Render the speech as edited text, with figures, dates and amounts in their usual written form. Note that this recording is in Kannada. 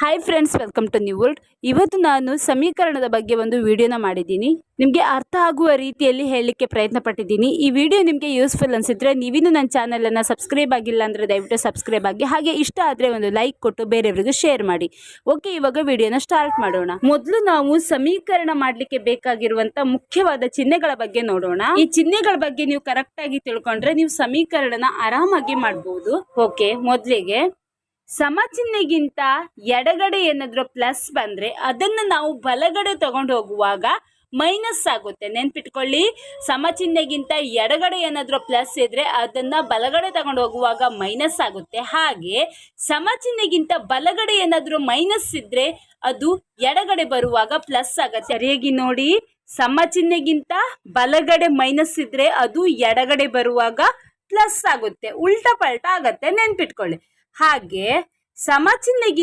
Hi friends, welcome to new world. ಇವತ್ತು ನಾನು ಸಮೀಕರಣದ ಬಗ್ಗೆ ಒಂದು ವಿಡಿಯೋನ ಮಾಡಿದ್ದೀನಿ. ನಿಮಗೆ ಅರ್ಥ ಆಗುವ ರೀತಿಯಲ್ಲಿ ಹೇಳಲಿಕ್ಕೆ ಪ್ರಯತ್ನ ಪಟ್ಟಿದ್ದೀನಿ. ಈ ವಿಡಿಯೋ ನಿಮಗೆ ಯೂಸ್ಫುಲ್ ಅನಿಸಿದ್ರೆ ನೀವಿನ್ನೂ ನನ್ನ ಚಾನಲನ್ನು ಸಬ್ಸ್ಕ್ರೈಬ್ ಆಗಿಲ್ಲ ಅಂದರೆ ದಯವಿಟ್ಟು ಸಬ್ಸ್ಕ್ರೈಬ್ ಆಗಿ, ಹಾಗೆ ಇಷ್ಟ ಆದರೆ ಒಂದು ಲೈಕ್ ಕೊಟ್ಟು ಬೇರೆಯವರಿಗೂ ಶೇರ್ ಮಾಡಿ. ಓಕೆ, ಇವಾಗ ವಿಡಿಯೋನ ಸ್ಟಾರ್ಟ್ ಮಾಡೋಣ. ಮೊದಲು ನಾವು ಸಮೀಕರಣ ಮಾಡಲಿಕ್ಕೆ ಬೇಕಾಗಿರುವಂತ ಮುಖ್ಯವಾದ ಚಿಹ್ನೆಗಳ ಬಗ್ಗೆ ನೋಡೋಣ. ಈ ಚಿಹ್ನೆಗಳ ಬಗ್ಗೆ ನೀವು ಕರೆಕ್ಟ್ ಆಗಿ ತಿಳ್ಕೊಂಡ್ರೆ ನೀವು ಸಮೀಕರಣನ ಆರಾಮಾಗಿ ಮಾಡಬಹುದು. ಓಕೆ, ಮೊದಲಿಗೆ ಸಮಚಿಹ್ನೆಗಿಂತ ಎಡಗಡೆ ಏನಾದ್ರೂ ಪ್ಲಸ್ ಬಂದ್ರೆ ಅದನ್ನ ನಾವು ಬಲಗಡೆ ತಗೊಂಡು ಹೋಗುವಾಗ ಮೈನಸ್ ಆಗುತ್ತೆ. ನೆನ್ಪಿಟ್ಕೊಳ್ಳಿ, ಸಮಚಿಹ್ನೆಗಿಂತ ಎಡಗಡೆ ಏನಾದ್ರೂ ಪ್ಲಸ್ ಇದ್ರೆ ಅದನ್ನ ಬಲಗಡೆ ತಗೊಂಡು ಹೋಗುವಾಗ ಮೈನಸ್ ಆಗುತ್ತೆ. ಹಾಗೆ ಸಮಚಿಹ್ನೆಗಿಂತ ಬಲಗಡೆ ಏನಾದ್ರೂ ಮೈನಸ್ ಇದ್ರೆ ಅದು ಎಡಗಡೆ ಬರುವಾಗ ಪ್ಲಸ್ ಆಗುತ್ತೆ. ಸರಿಯಾಗಿ ನೋಡಿ, ಸಮಚಿಹ್ನೆಗಿಂತ ಬಲಗಡೆ ಮೈನಸ್ ಇದ್ರೆ ಅದು ಎಡಗಡೆ ಬರುವಾಗ ಪ್ಲಸ್ ಆಗುತ್ತೆ. ಉಲ್ಟಾ ಪಲ್ಟಾ ಆಗತ್ತೆ, ನೆನ್ಪಿಟ್ಕೊಳ್ಳಿ. ಹಾಗೆ ಸಮಚಿಹ್ನೆಗಿಂತ